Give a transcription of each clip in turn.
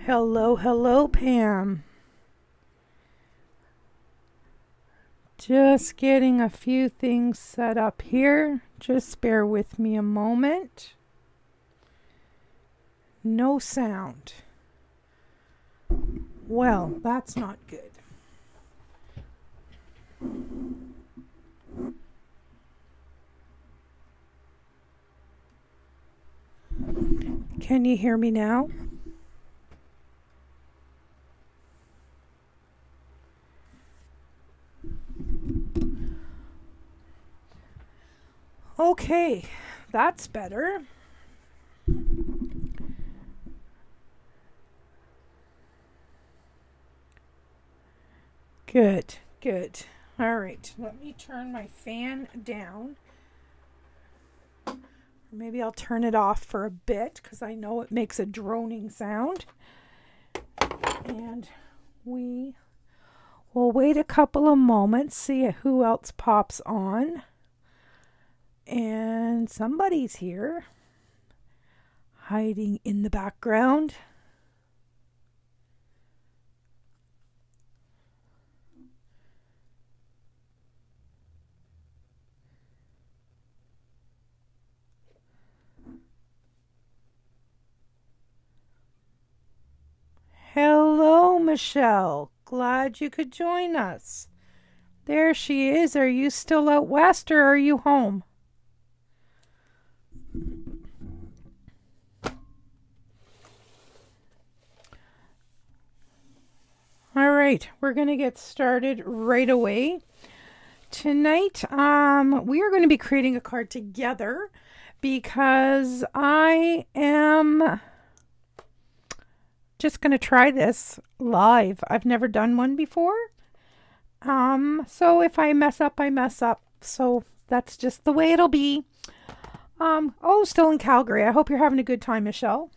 Hello, hello, Pam. Just getting a few things set up here. Just bear with me a moment. No sound. Well, that's not good. Can you hear me now? Okay, that's better. Good, good. All right, let me turn my fan down. Or maybe I'll turn it off for a bit because I know it makes a droning sound. And we will wait a couple of moments, see who else pops on. And somebody's here, hiding in the background. Hello, Michelle. Glad you could join us. There she is. Are you still out west or are you home? All right, we're going to get started right away. Tonight, we are going to be creating a card together because I am just going to try this live. I've never done one before. So if I mess up, I mess up. So that's just the way it'll be. Still in Calgary. I hope you're having a good time, Michelle.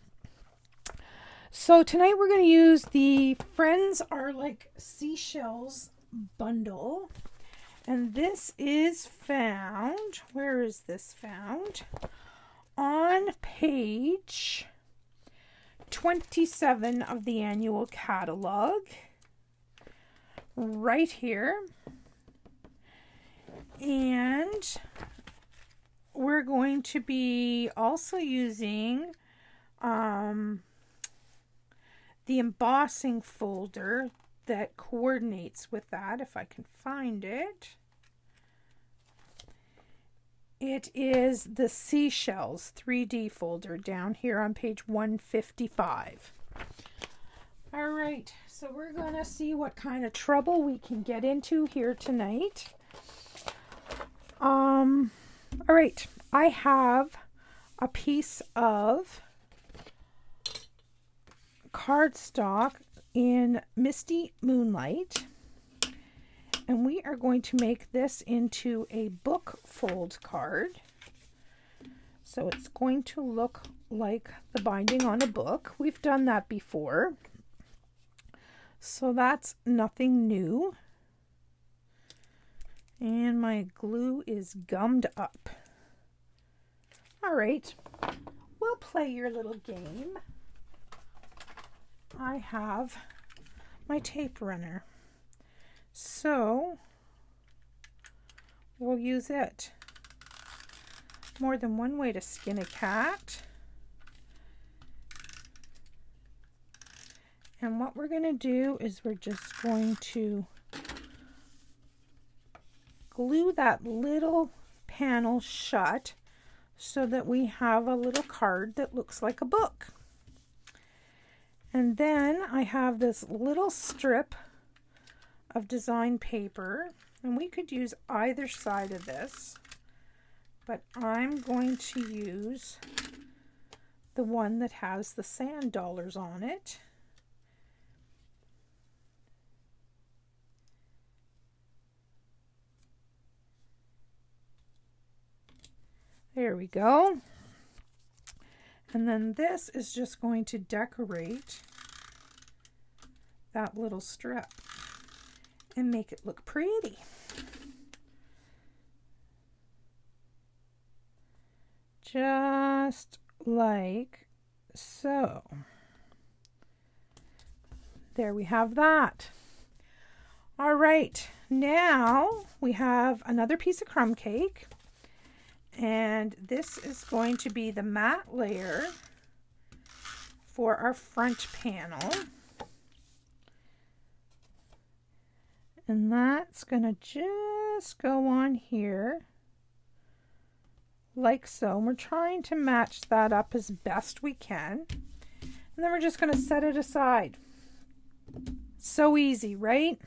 So tonight we're going to use the Friends Are Like Seashells bundle. And this is found, where is this found? On page 27 of the annual catalog. Right here. And we're going to be also using the embossing folder that coordinates with that, if I can find it. It is the Seashells 3D folder down here on page 155. All right, so we're going to see what kind of trouble we can get into here tonight. All right, I have a piece of cardstock in Misty Moonlight, and we are going to make this into a Bookfold card. So it's going to look like the binding on a book. We've done that before, so that's nothing new. And my glue is gummed up. All right, we'll play your little game. I have my tape runner, so we'll use it. More than one way to skin a cat. And what we're going to do is we're just going to glue that little panel shut so that we have a little card that looks like a book. And then I have this little strip of design paper, and we could use either side of this, but I'm going to use the one that has the sand dollars on it. There we go. And then this is just going to decorate that little strip and make it look pretty. Just like so. there we have that. All right, now we have another piece of crumb cake, and this is going to be the matte layer for our front panel. And that's going to just go on here like so. And we're trying to match that up as best we can. And then we're just going to set it aside. So easy, right?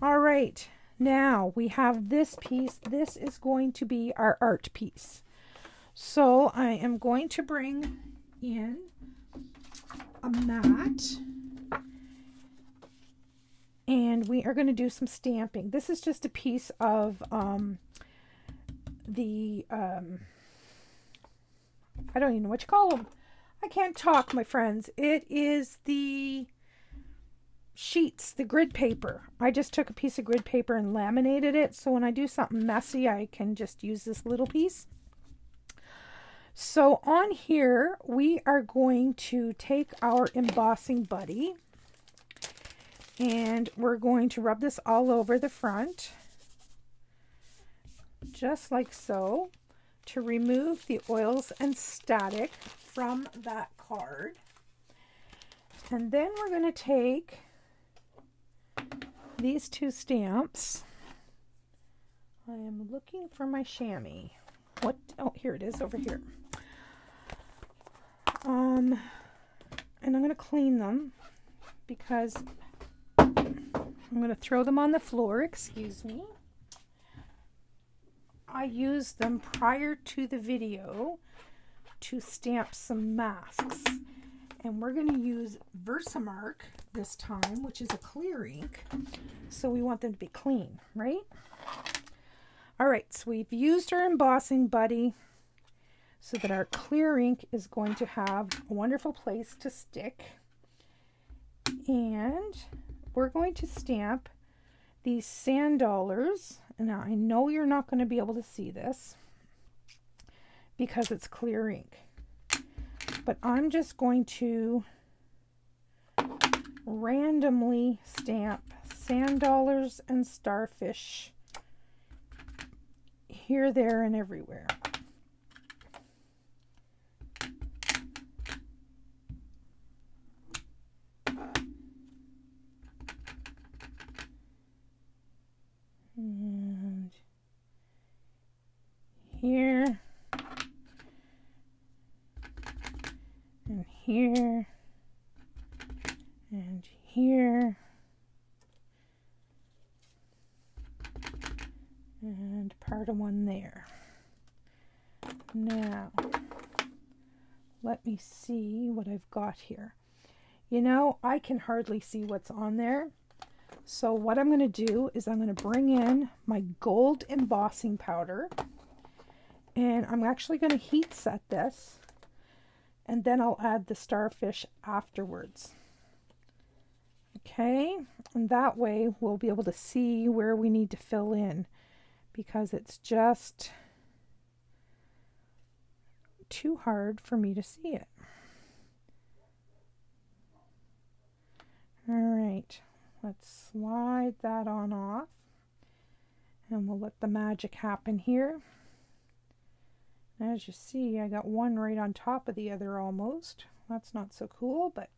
All right, now we have this piece. This is going to be our art piece. So I am going to bring in a mat, and we are going to do some stamping. This is just a piece of I don't even know what you call them. I can't talk, my friends. It is the sheets, the grid paper. I just took a piece of grid paper and laminated it, so when I do something messy, I can just use this little piece. So on here, we are going to take our embossing buddy, and we're going to rub this all over the front, just like so, to remove the oils and static from that card. And then we're going to take these two stamps. I am looking for my chamois. What? Oh, here it is over here. And I'm going to clean them because I'm going to throw them on the floor. Excuse me. I used them prior to the video to stamp some masks. And we're going to use Versamark this time, which is a clear ink. So we want them to be clean, right? All right, so we've used our embossing buddy so that our clear ink is going to have a wonderful place to stick. And we're going to stamp these sand dollars. Now, I know you're not going to be able to see this because it's clear ink. But I'm just going to randomly stamp sand dollars and starfish here, there, and everywhere. And here. And here, and here, and part of one there. Now, let me see what I've got here. You know, I can hardly see what's on there. So what I'm going to do is I'm going to bring in my gold embossing powder, and I'm actually going to heat set this. And then I'll add the starfish afterwards. Okay, and that way we'll be able to see where we need to fill in, because it's just too hard for me to see it. All right, let's slide that on off, and we'll let the magic happen here. As you see, I got one right on top of the other almost. That's not so cool, but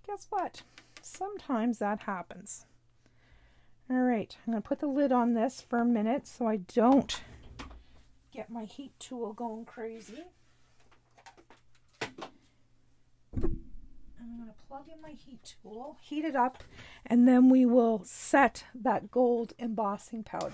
guess what? Sometimes that happens. All right, I'm going to put the lid on this for a minute so I don't get my heat tool going crazy. I'm going to plug in my heat tool, heat it up, and then we will set that gold embossing powder.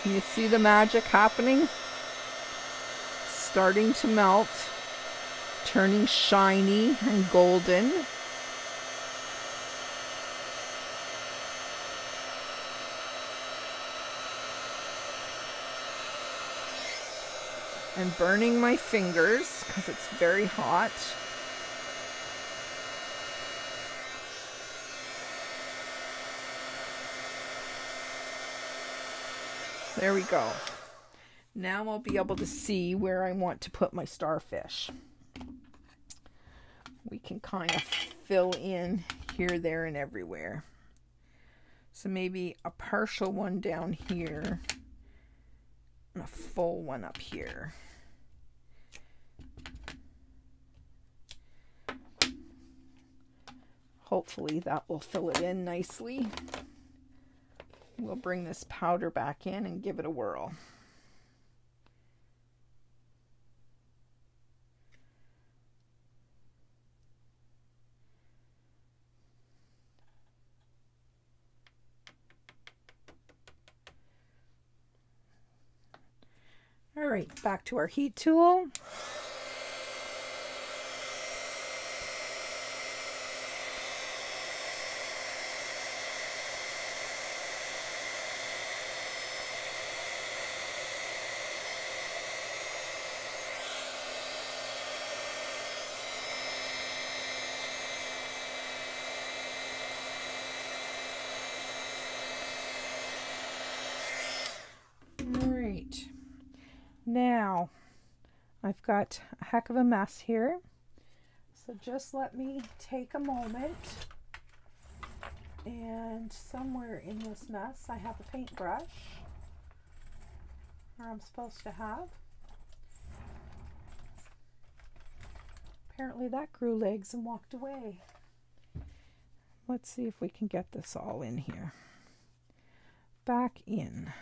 You see the magic happening? Starting to melt, turning shiny and golden. and burning my fingers because it's very hot. There we go. Now I'll be able to see where I want to put my starfish. We can kind of fill in here, there, and everywhere. So maybe a partial one down here and a full one up here. Hopefully that will fill it in nicely. We'll bring this powder back in and give it a whirl. All right, back to our heat tool. Now, I've got a heck of a mess here, so just let me take a moment, and somewhere in this mess I have a paintbrush, or I'm supposed to have. Apparently that grew legs and walked away. Let's see if we can get this all in here. Back in.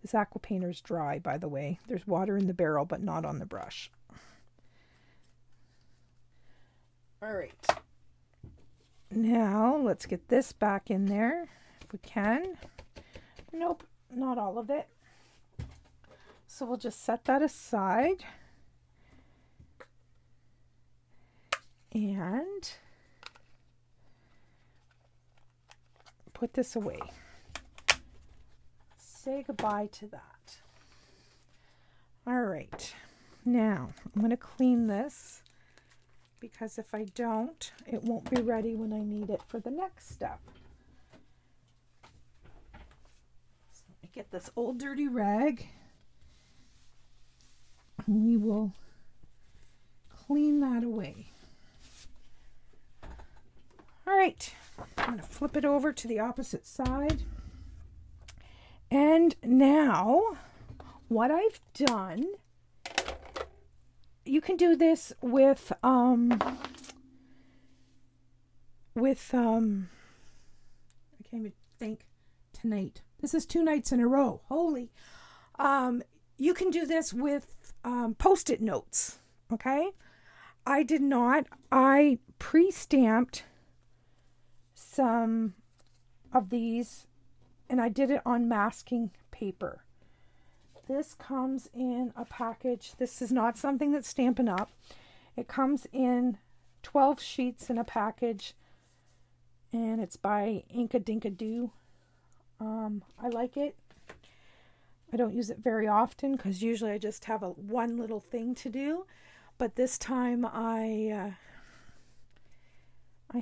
This aqua painter's dry, by the way. There's water in the barrel, but not on the brush. All right. Now, let's get this back in there, if we can. Nope, not all of it. So we'll just set that aside. And put this away. Say goodbye to that. All right, now I'm going to clean this because if I don't, it won't be ready when I need it for the next step. So let me get this old dirty rag and we will clean that away. All right, I'm going to flip it over to the opposite side. And now, what I've done, you can do this with I can't even think tonight. This is 2 nights in a row. Holy. You can do this with Post-it notes, okay? I did not. I pre-stamped some of these and I did it on masking paper. This comes in a package. This is not something that's Stampin' Up. It comes in 12 sheets in a package, and it's by Inka Dinka Doo. I like it. I don't use it very often because usually I just have one little thing to do, but this time I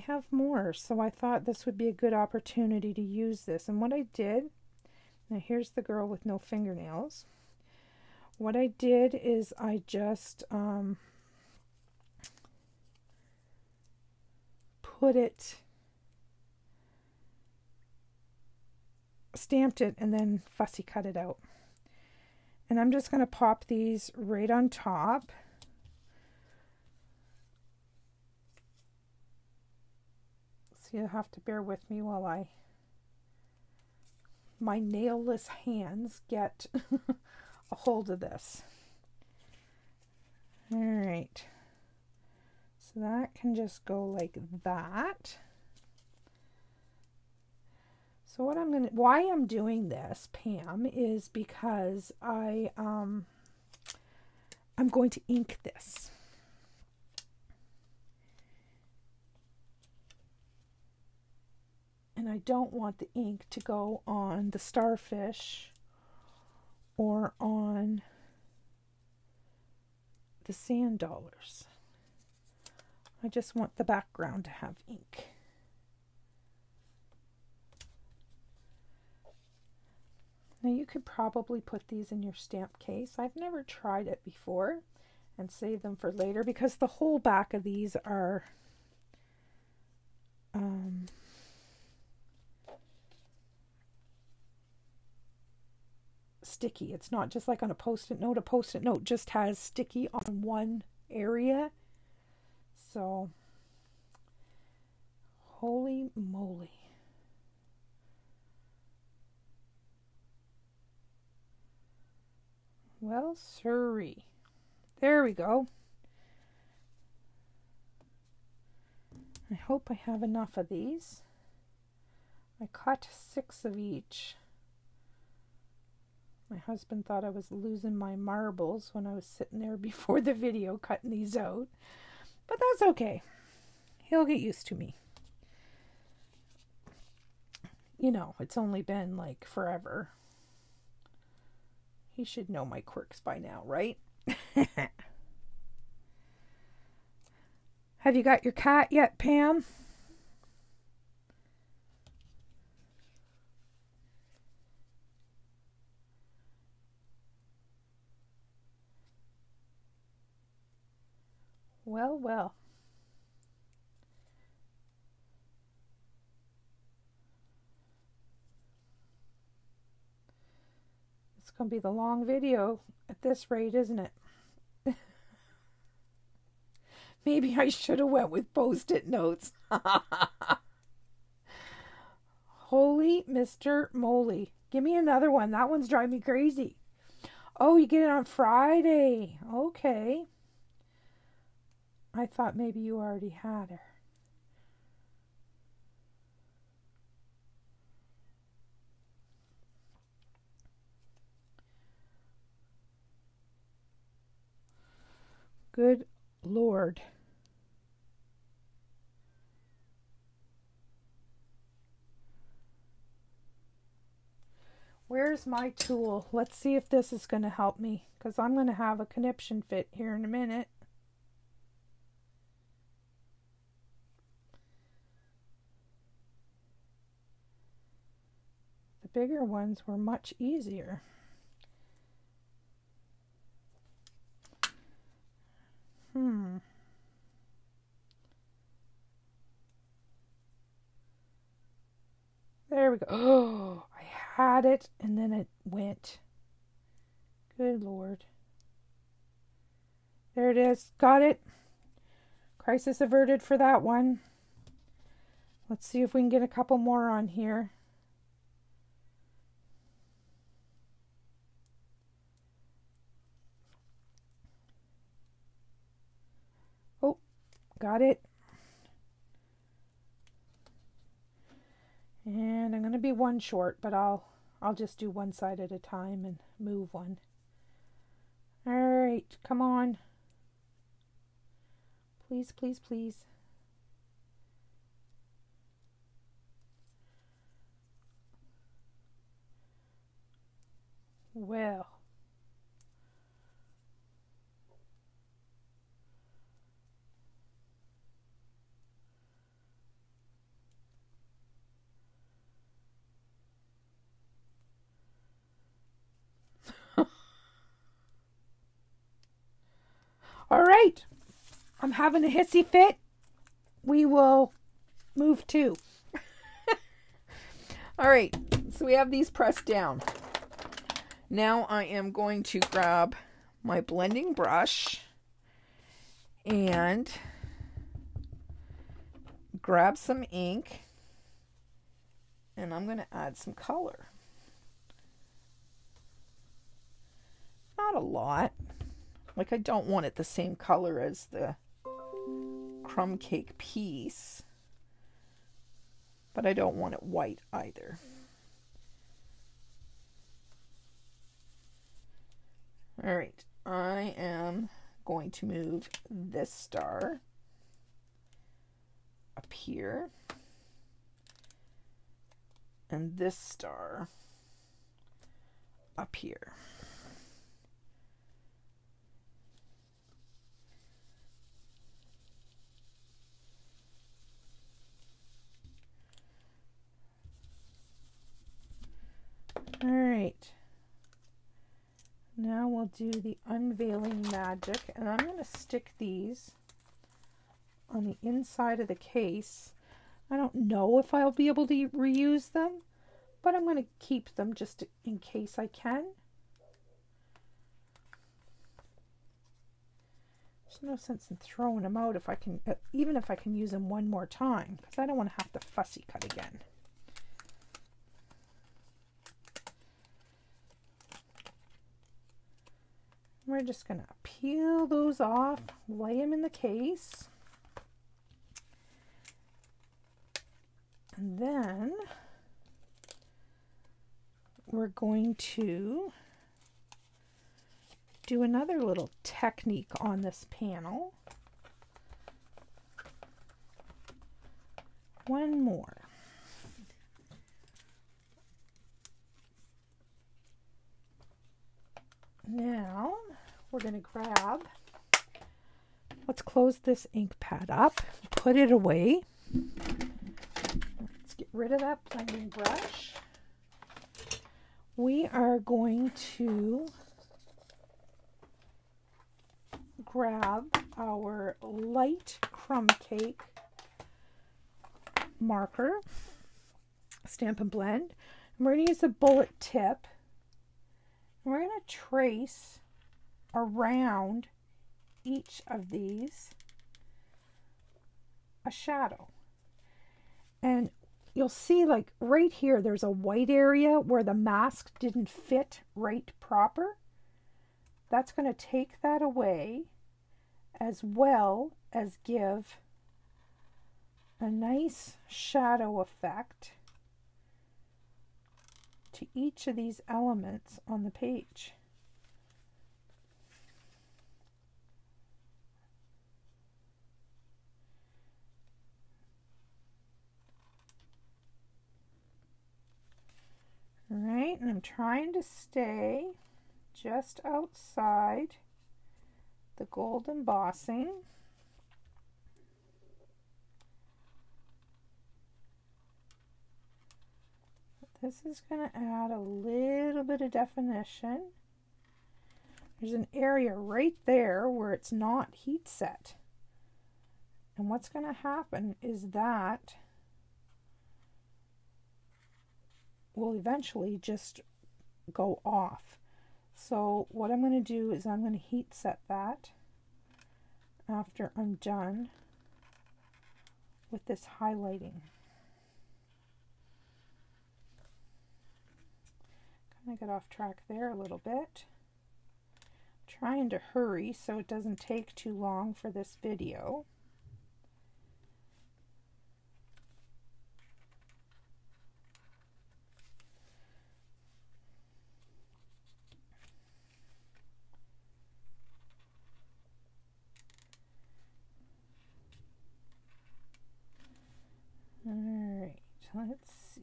have more, so I thought this would be a good opportunity to use this. And what I did, now here's the girl with no fingernails. What I did is I just stamped it and then fussy cut it out. And I'm just going to pop these right on top. So you'll have to bear with me while my nailless hands get a hold of this. All right. So that can just go like that. So why I'm doing this, Pam, is because I'm going to ink this. And I don't want the ink to go on the starfish or on the sand dollars. I just want the background to have ink. Now you could probably put these in your stamp case. I've never tried it before, and save them for later because the whole back of these are sticky. It's not just like on a post-it note. A post-it note just has sticky on one area. So, holy moly. Well, sorry. There we go. I hope I have enough of these. I cut 6 of each. My husband thought I was losing my marbles when I was sitting there before the video cutting these out. But that's okay. He'll get used to me. You know, it's only been like forever. He should know my quirks by now, right? Have you got your cat yet, Pam? Well, well. It's going to be the long video at this rate, isn't it? Maybe I should have went with post-it notes. Holy Mr. Moly. Give me another one. That one's driving me crazy. Oh, you get it on Friday. Okay. I thought maybe you already had her. Good Lord. Where's my tool? Let's see if this is going to help me, because I'm going to have a conniption fit here in a minute. The bigger ones were much easier. There we go. Oh, I had it and then it went. Good Lord. There it is. Got it. Crisis averted for that one. Let's see if we can get a couple more on here. Oh, got it. And I'm going to be one short, but I'll just do one side at a time and move one. All right, come on. Please, please, please. Well. All right, I'm having a hissy fit. We will move to. All right, so we have these pressed down. Now I am going to grab my blending brush and grab some ink, and I'm going to add some color. Not a lot. Like, I don't want it the same color as the crumb cake piece, but I don't want it white either. All right, I am going to move this star up here and this star up here. Now we'll do the unveiling magic, and I'm going to stick these on the inside of the case. I don't know if I'll be able to reuse them, but I'm going to keep them just in case I can. There's no sense in throwing them out if I can, even if I can use them one more time, because I don't want to have to fussy cut again. We're just going to peel those off, lay them in the case. And then we're going to do another little technique on this panel. One more. Now we're going to grab, let's close this ink pad up, put it away. Let's get rid of that blending brush. We are going to grab our light crumb cake marker, Stampin' Blend, and we're going to use the bullet tip. We're going to trace around each of these a shadow. And you'll see, like right here, there's a white area where the mask didn't fit right proper. That's going to take that away, as well as give a nice shadow effect to each of these elements on the page. All right, and I'm trying to stay just outside the gold embossing. This is going to add a little bit of definition. There's an area right there where it's not heat set. And what's going to happen is that will eventually just go off. So what I'm going to do is I'm going to heat set that after I'm done with this highlighting. I got off track there a little bit. Trying to hurry so it doesn't take too long for this video. All right, let's see.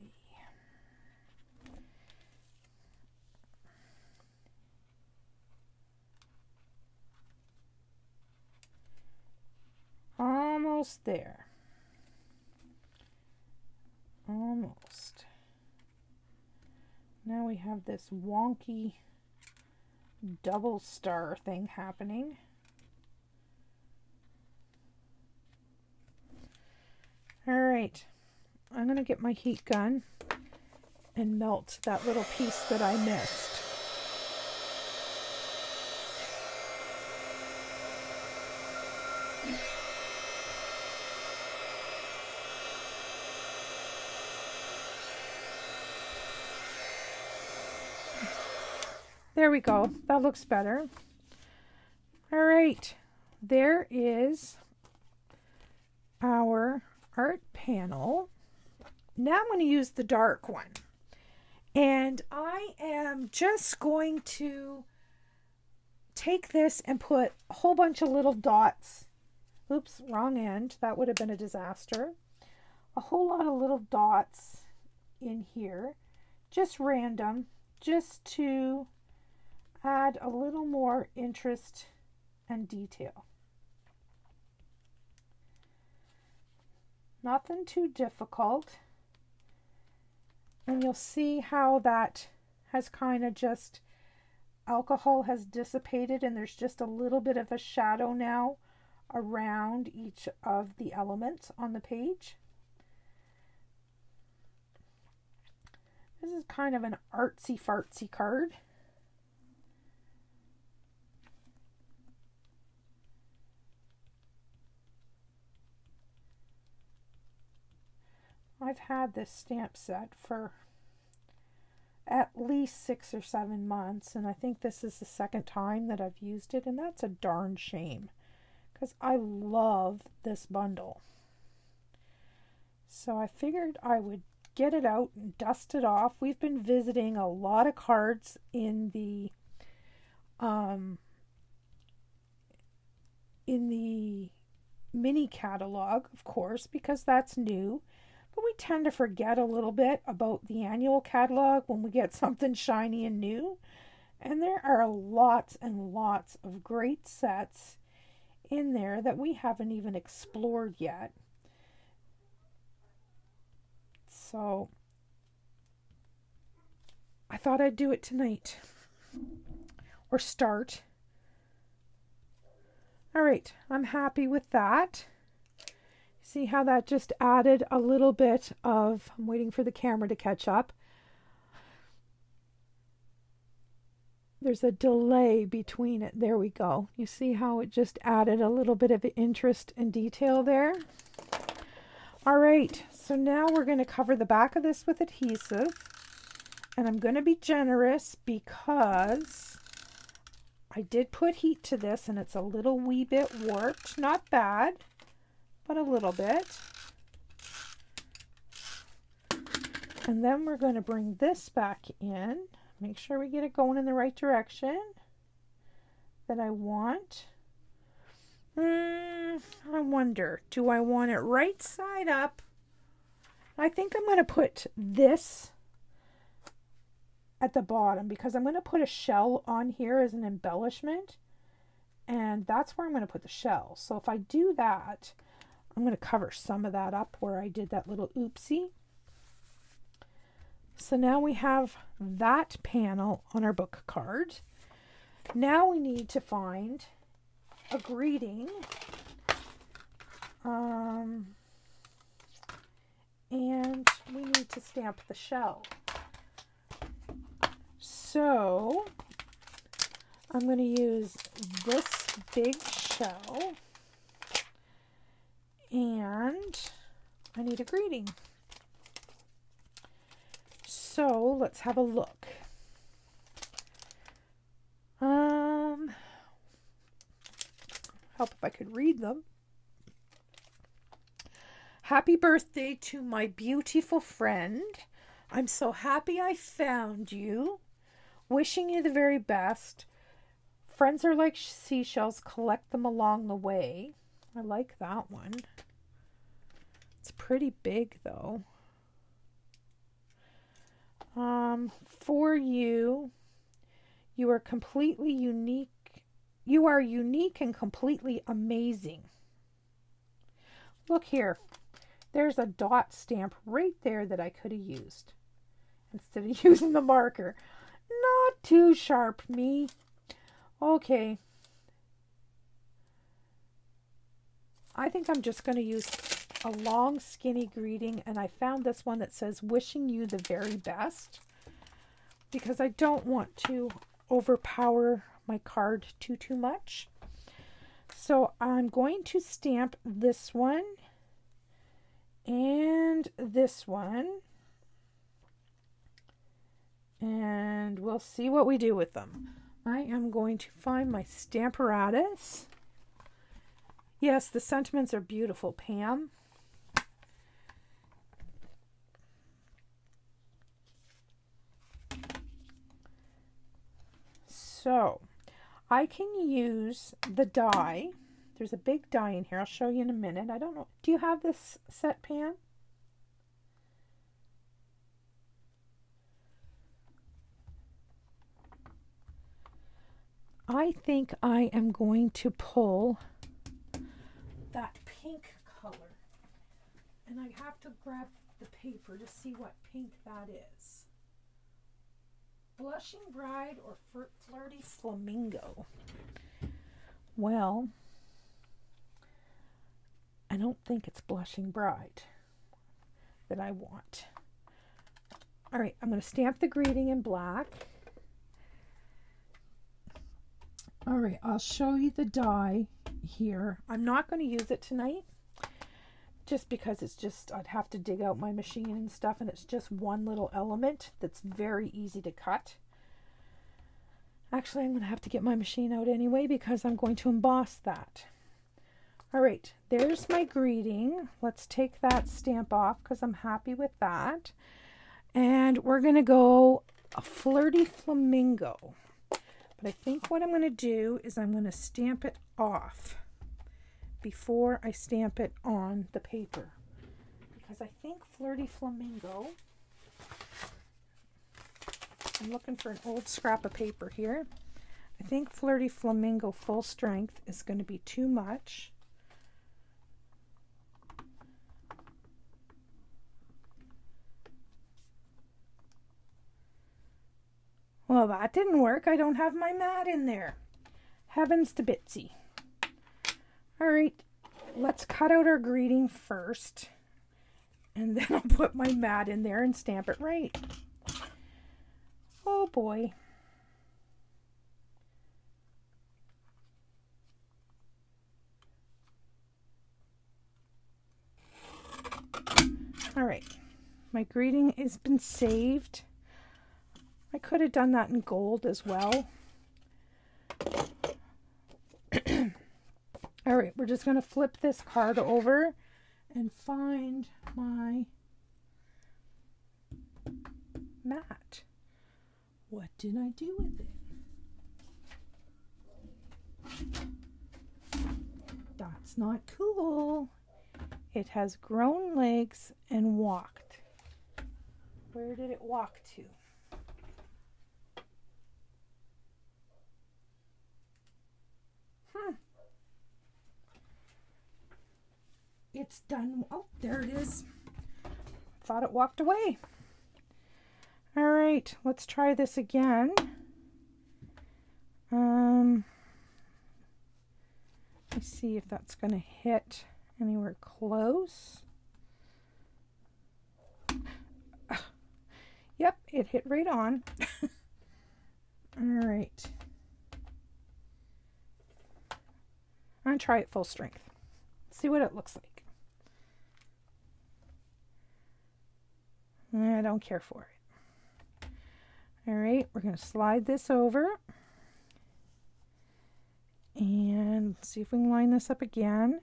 Almost there. Almost. Now we have this wonky double star thing happening. All right, I'm going to get my heat gun and melt that little piece that I missed. There we go. That looks better. All right. There is our art panel. Now I'm going to use the dark one. And I am just going to take this and put a whole bunch of little dots. Oops, wrong end. That would have been a disaster. A whole lot of little dots in here. Just random. Just to add a little more interest and detail. Nothing too difficult. And you'll see how that has kind of just alcohol has dissipated and there's just a little bit of a shadow now around each of the elements on the page. This is kind of an artsy fartsy card. I've had this stamp set for at least 6 or 7 months, and I think this is the second time that I've used it, and that's a darn shame because I love this bundle. So I figured I would get it out and dust it off. We've been visiting a lot of cards in the mini catalog, of course, because that's new. But we tend to forget a little bit about the annual catalog when we get something shiny and new. And there are lots and lots of great sets in there that we haven't even explored yet. So I thought I'd do it tonight. Or start. All right, I'm happy with that. See how that just added a little bit of, I'm waiting for the camera to catch up. There's a delay between it. There we go. You see how it just added a little bit of interest and detail there? All right, so now we're going to cover the back of this with adhesive. And I'm going to be generous because I did put heat to this and it's a little wee bit warped. Not bad, but a little bit. And then we're going to bring this back in. Make sure we get it going in the right direction that I want. I wonder, do I want it right side up? I think I'm going to put this at the bottom because I'm going to put a shell on here as an embellishment. And that's where I'm going to put the shell. So if I do that, I'm going to cover some of that up where I did that little oopsie. So now we have that panel on our book card. Now we need to find a greeting. And we need to stamp the shell. So I'm going to use this big shell. And I need a greeting. So let's have a look. Help if I could read them. Happy birthday to my beautiful friend. I'm so happy I found you. Wishing you the very best. Friends are like seashells, collect them along the way. I like that one. It's pretty big though. For you, you are completely unique. You are unique and completely amazing. Look here. There's a dot stamp right there that I could have used instead of using the marker. Not too sharp, me. Okay. I think I'm just going to use a long skinny greeting, and I found this one that says wishing you the very best because I don't want to overpower my card too much. So I'm going to stamp this one and this one, and we'll see what we do with them. I am going to find my Stamparatus. Yes, the sentiments are beautiful, Pam. So I can use the die. There's a big die in here. I'll show you in a minute. I don't know. Do you have this set, Pam? I think I am going to pull that pink color. And I have to grab the paper to see what pink that is. Blushing Bride or Flirty Flamingo? Well, I don't think it's Blushing Bride that I want. All right, I'm going to stamp the greeting in black. All right, I'll show you the die here. I'm not going to use it tonight just because I'd have to dig out my machine and stuff, and it's just one little element that's very easy to cut. Actually, I'm going to have to get my machine out anyway because I'm going to emboss that. All right, there's my greeting. Let's take that stamp off because I'm happy with that. And we're going to go a Flirty Flamingo. But I think what I'm going to do is I'm going to stamp it off before I stamp it on the paper. Because I think Flirty Flamingo, I'm looking for an old scrap of paper here. I think Flirty Flamingo full strength is going to be too much. Well, that didn't work. I don't have my mat in there. Heavens to Bitsy. All right, let's cut out our greeting first. And then I'll put my mat in there and stamp it right. Oh boy. All right, my greeting has been saved. I could have done that in gold as well. All right, we're just going to flip this card over and find my mat. What did I do with it? That's not cool. It has grown legs and walked. Where did it walk to? It's done. Oh, there it is. Thought it walked away. All right, let's try this again. Let's see if that's going to hit anywhere close. Yep, it hit right on. All right. I'm going to try it full strength. See what it looks like. I don't care for it. All right, we're going to slide this over. And see if we can line this up again.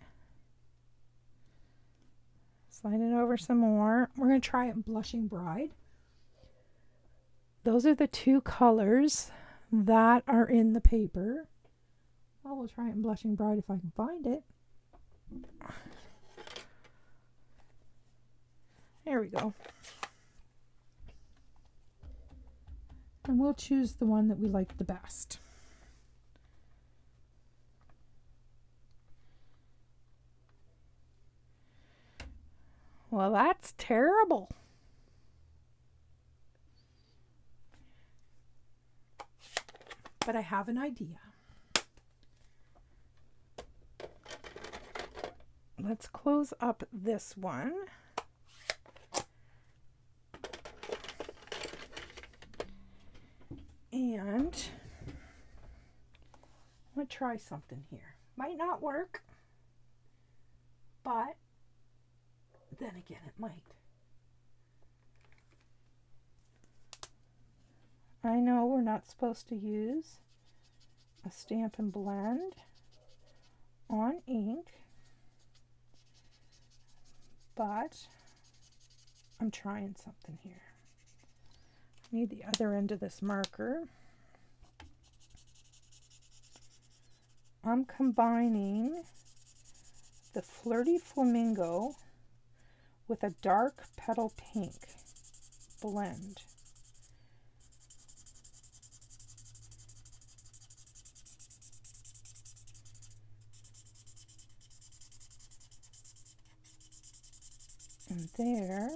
Slide it over some more. We're going to try it in Blushing Bride. Those are the two colors that are in the paper. Well, we'll try it in Blushing Bride if I can find it. There we go. And we'll choose the one that we like the best. Well, that's terrible. But I have an idea. Let's close up this one. And I'm going to try something here. Might not work, but then again, it might. I know we're not supposed to use a Stampin' Blend on ink, but I'm trying something here. I need the other end of this marker. I'm combining the Flirty Flamingo with a dark petal pink blend. And there,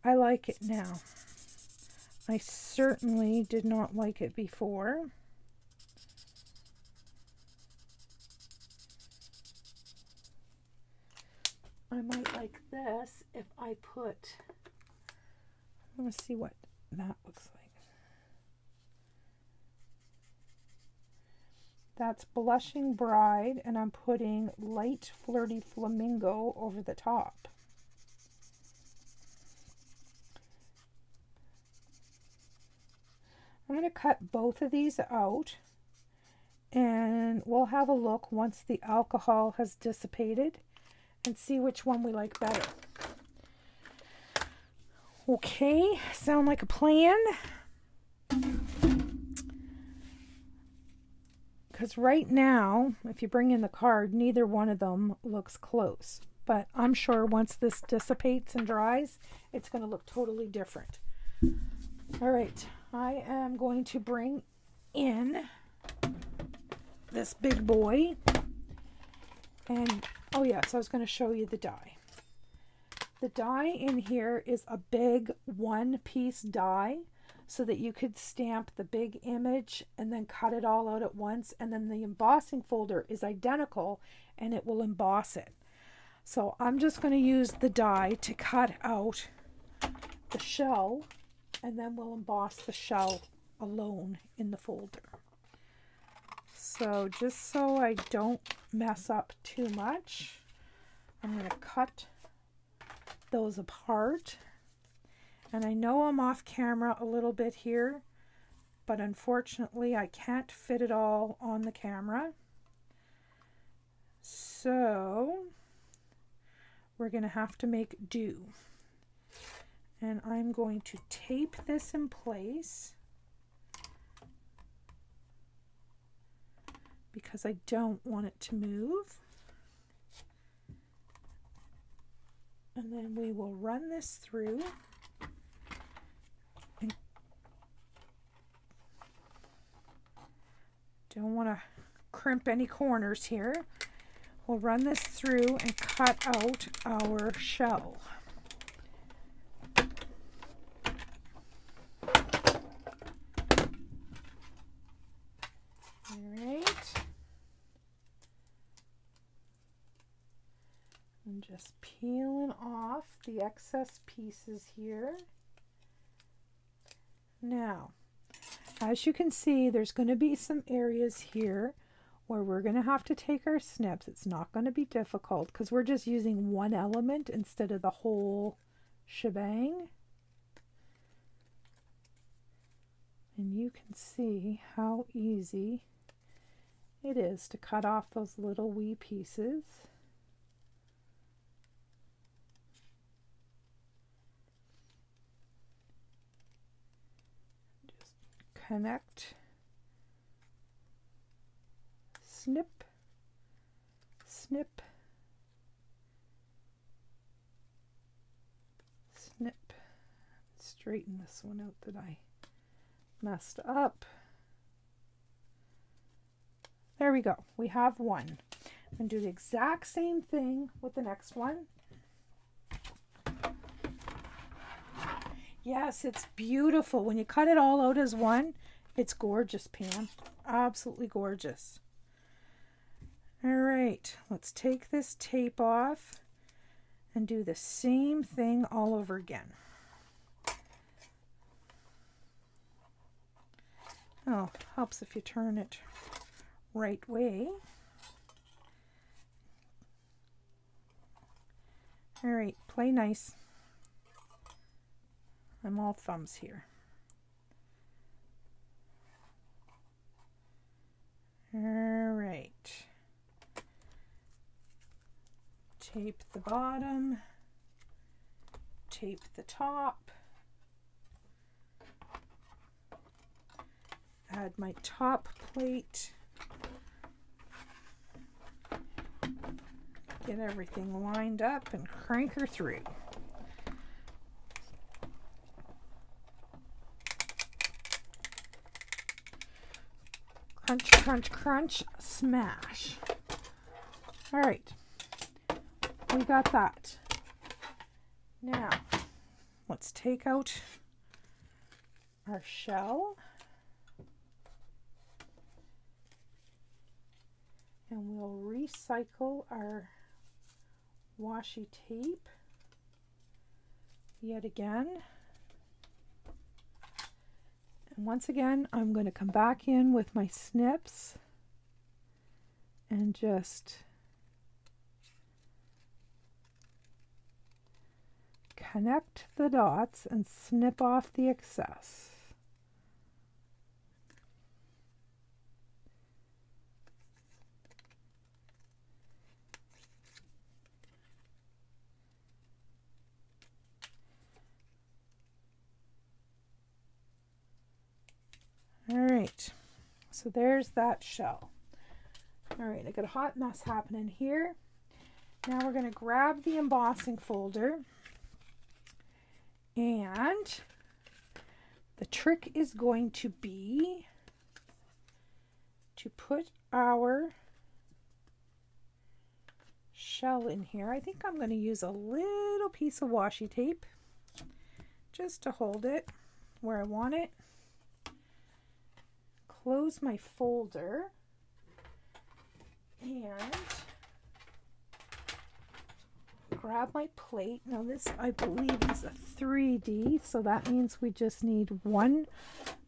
I like it now. I certainly did not like it before. I might like this if I put, I'm going to see what that looks like. That's Blushing Bride, and I'm putting Light Flirty Flamingo over the top. I'm going to cut both of these out, and we'll have a look once the alcohol has dissipated and see which one we like better. Okay, sound like a plan? Because right now, if you bring in the card, neither one of them looks close. But I'm sure once this dissipates and dries, it's going to look totally different. All right, I am going to bring in this big boy. And, oh yes, I was going to show you the die. The die in here is a big one-piece die, so that you could stamp the big image and then cut it all out at once, and then the embossing folder is identical and it will emboss it. So I'm just going to use the die to cut out the shell, and then we'll emboss the shell alone in the folder. So just so I don't mess up too much, I'm going to cut those apart. And I know I'm off camera a little bit here, but unfortunately I can't fit it all on the camera. So we're going to have to make do. And I'm going to tape this in place because I don't want it to move. And then we will run this through. Don't want to crimp any corners here. We'll run this through and cut out our shell. All right. I'm just peeling off the excess pieces here. Now, as you can see, there's going to be some areas here where we're going to have to take our snips. It's not going to be difficult because we're just using one element instead of the whole shebang. And you can see how easy it is to cut off those little wee pieces. Connect, snip, snip, snip. Straighten this one out that I messed up. There we go. We have one. I'm going to do the exact same thing with the next one. Yes, it's beautiful. When you cut it all out as one, it's gorgeous, Pam. Absolutely gorgeous. All right, let's take this tape off and do the same thing all over again. Oh, helps if you turn it right way. All right, play nice. I'm all thumbs here. All right. Tape the bottom. Tape the top. Add my top plate. Get everything lined up and crank her through. Crunch, crunch, crunch, smash. All right, we got that. Now, let's take out our shell. And we'll recycle our washi tape yet again. And once again, I'm going to come back in with my snips and just connect the dots and snip off the excess. All right, so there's that shell. All right, I got a hot mess happening here. Now we're going to grab the embossing folder, and the trick is going to be to put our shell in here. I think I'm going to use a little piece of washi tape just to hold it where I want it. Close my folder and grab my plate. Now this, I believe, is a 3D, so that means we just need one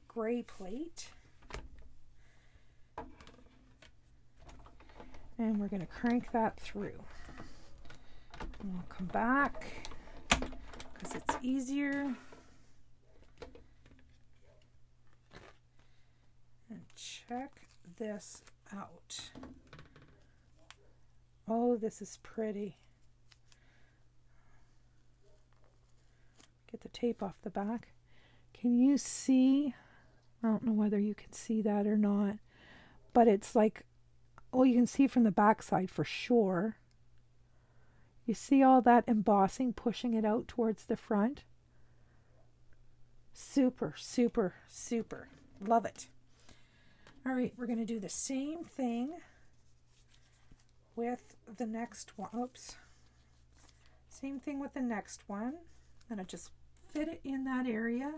gray plate. And we're going to crank that through. And we'll come back because it's easier. And check this out. Oh, this is pretty. Get the tape off the back. Can you see? I don't know whether you can see that or not, but it's like, oh, you can see from the back side for sure. You see all that embossing pushing it out towards the front? Super, super, super. Love it. All right, we're going to do the same thing with the next one. Oops. Same thing with the next one. I'm going to just fit it in that area,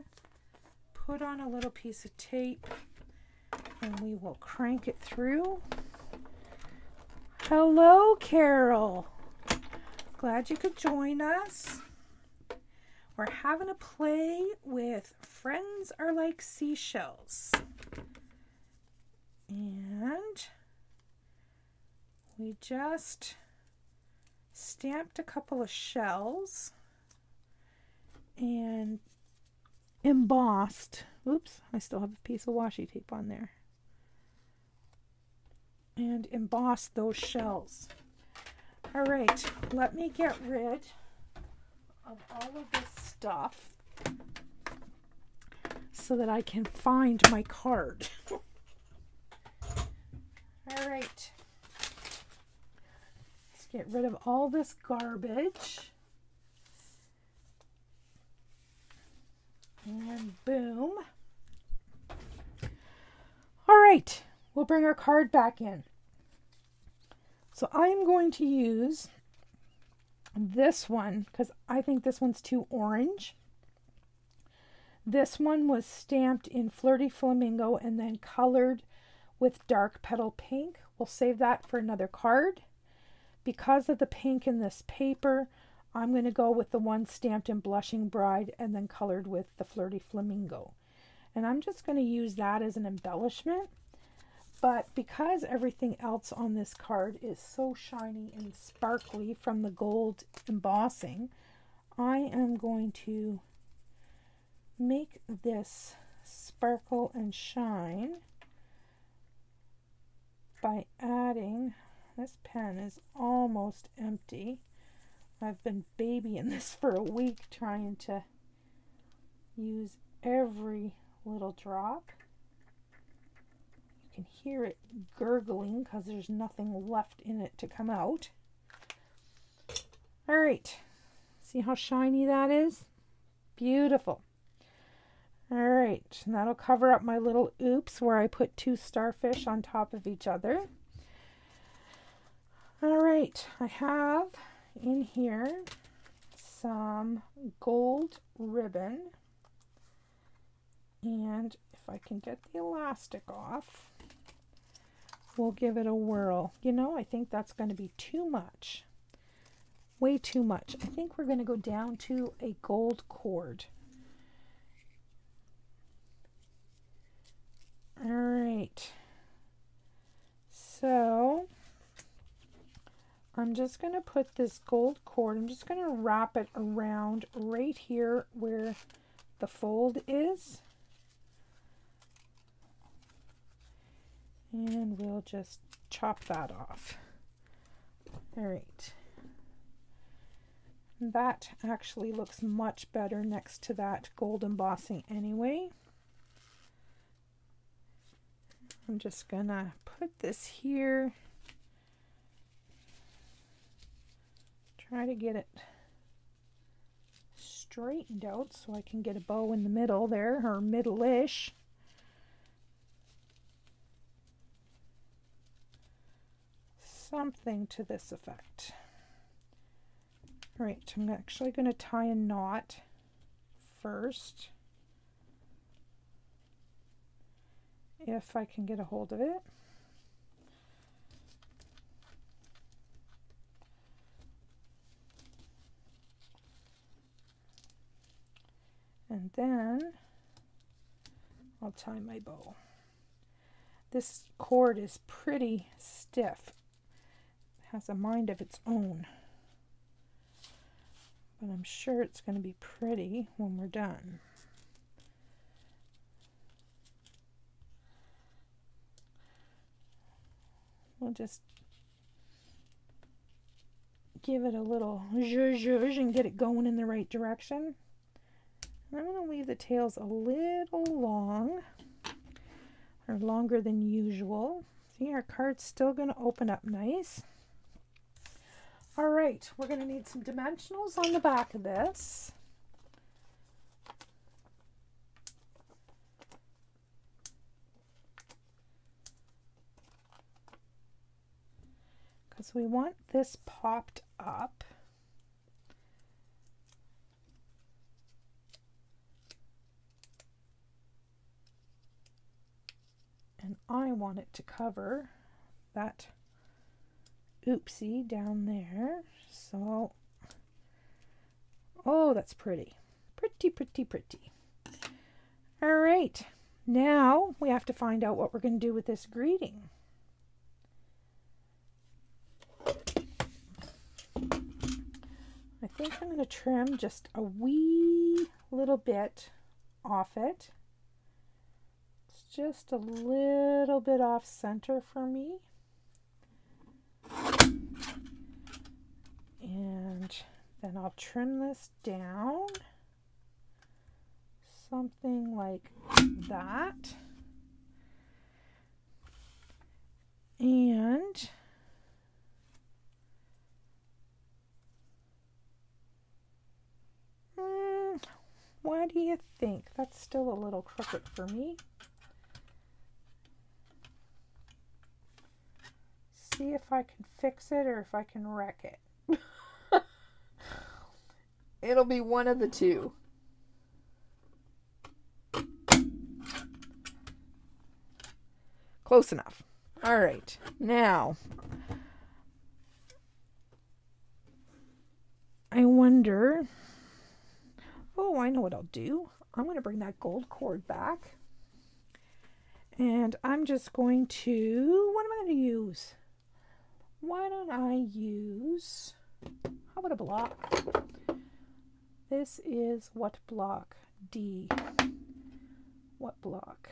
put on a little piece of tape, and we will crank it through. Hello, Carol. Glad you could join us. We're having a play with Friends Are Like Seashells. And we just stamped a couple of shells and embossed. Oops, I still have a piece of washi tape on there. And embossed those shells. All right, let me get rid of all of this stuff so that I can find my card. All right, let's get rid of all this garbage. And boom. All right, we'll bring our card back in. So I'm going to use this one because I think this one's too orange. This one was stamped in Flirty Flamingo and then colored with dark petal pink. We'll save that for another card. Because of the pink in this paper, I'm going to go with the one stamped in Blushing Bride and then colored with the Flirty Flamingo. And I'm just going to use that as an embellishment. But because everything else on this card is so shiny and sparkly from the gold embossing, I am going to make this sparkle and shine by adding, this pen is almost empty. I've been babying this for a week trying to use every little drop. You can hear it gurgling because there's nothing left in it to come out. All right, see how shiny that is? Beautiful. All right, and that'll cover up my little oops where I put two starfish on top of each other. All right, I have in here some gold ribbon, and if I can get the elastic off, we'll give it a whirl. You know, I think that's going to be too much. Way too much. I think we're going to go down to a gold cord. All right. So I'm just going to put this gold cord, I'm just going to wrap it around right here where the fold is. And we'll just chop that off. All right. That actually looks much better next to that gold embossing anyway. I'm just gonna put this here. Try to get it straightened out so I can get a bow in the middle there, or middle-ish. Something to this effect. All right, I'm actually going to tie a knot first, if I can get a hold of it. And then I'll tie my bow. This cord is pretty stiff. It has a mind of its own. But I'm sure it's going to be pretty when we're done. We'll just give it a little zhuzh and get it going in the right direction. I'm going to leave the tails a little long, or longer than usual. See, our card's still going to open up nice. All right, we're going to need some dimensionals on the back of this. Because we want this popped up. And I want it to cover that oopsie down there. So, oh, that's pretty. Pretty, pretty, pretty. All right. Now we have to find out what we're going to do with this greeting. I think I'm going to trim just a wee little bit off it. It's just a little bit off center for me. And then I'll trim this down, something like that. And what do you think? That's still a little crooked for me. See if I can fix it or if I can wreck it. It'll be one of the two. Close enough. All right. Now, I wonder... Oh, I know what I'll do. I'm going to bring that gold cord back. And I'm just going to... What am I going to use? Why don't I use... How about a block? This is what block? D. What block?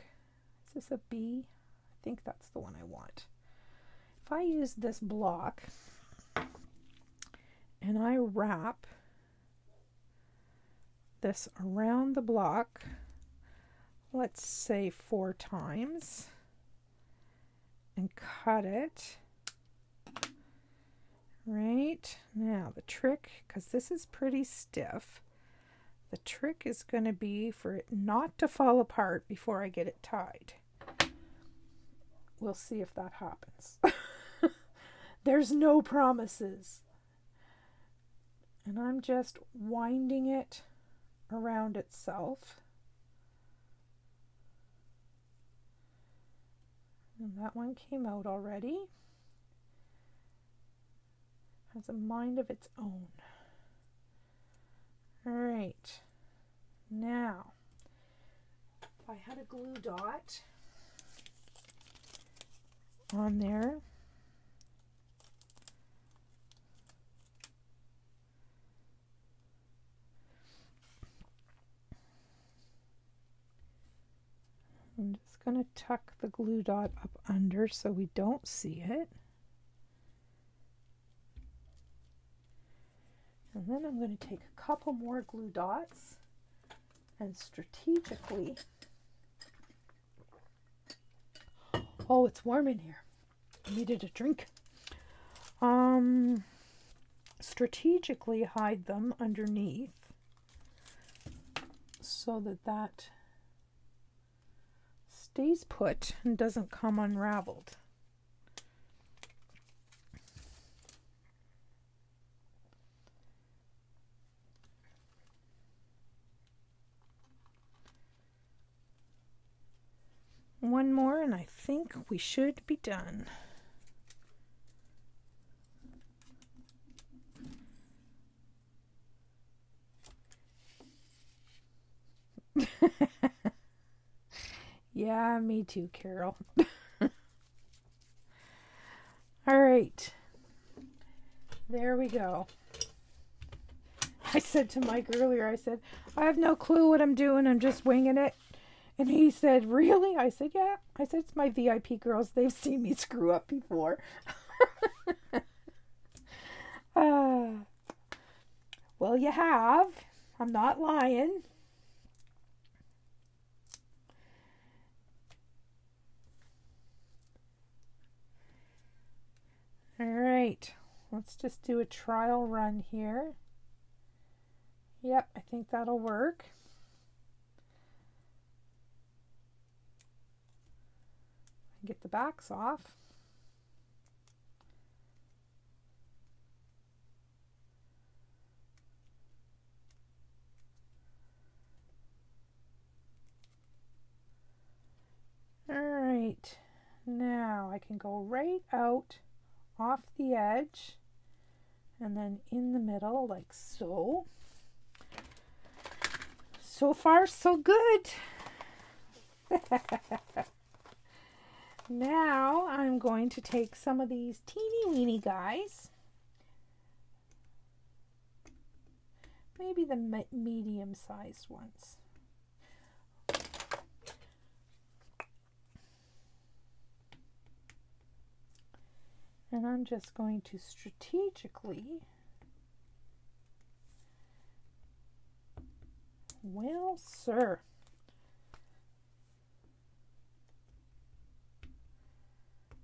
Is this a B? I think that's the one I want. If I use this block and I wrap this around the block, let's say 4 times, and cut it. Right, now the trick, because this is pretty stiff, the trick is going to be for it not to fall apart before I get it tied. We'll see if that happens. There's no promises. And I'm just winding it around itself. And that one came out already. Has a mind of its own. All right. Now, if I had a glue dot on there, I'm just going to tuck the glue dot up under so we don't see it. And then I'm going to take a couple more glue dots and strategically, oh, it's warm in here. I needed a drink. Strategically hide them underneath so that stays put and doesn't come unraveled. One more and I think we should be done. Yeah, me too, Carol. All right. There we go. I said to Mike earlier, I said, I have no clue what I'm doing. I'm just winging it. And he said, really? I said, yeah. I said, it's my VIP girls. They've seen me screw up before. Well, you have. I'm not lying. All right. Let's just do a trial run here. Yep, I think that'll work. Get the backs off. All right, now I can go right out off the edge and then in the middle like so. So far, so good. Now I'm going to take some of these teeny weeny guys, maybe the medium sized ones. And I'm just going to strategically, well, sir.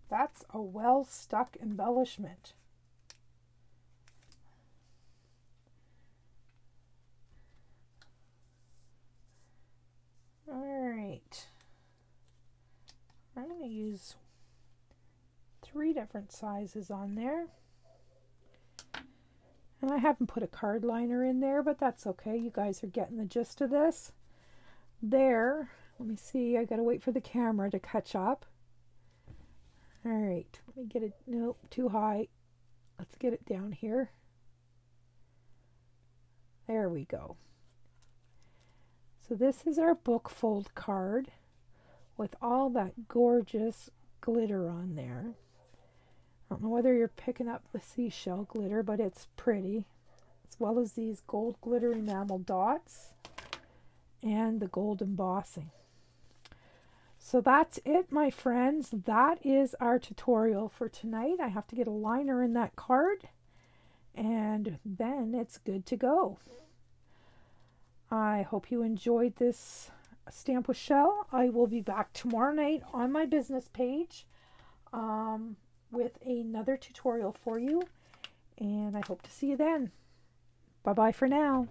That's a well-stuck embellishment. All right. I'm going to use 3 different sizes on there. And I haven't put a card liner in there, but that's okay. You guys are getting the gist of this. There. Let me see. I got to wait for the camera to catch up. All right, let me get it, nope, too high. Let's get it down here. There we go. So this is our Bookfold card with all that gorgeous glitter on there. I don't know whether you're picking up the seashell glitter, but it's pretty. As well as these gold glitter enamel dots and the gold embossing. So that's it, my friends. That is our tutorial for tonight. I have to get a liner in that card and then it's good to go. I hope you enjoyed this Stamp with Shel. I will be back tomorrow night on my business page with another tutorial for you, and I hope to see you then. Bye-bye for now.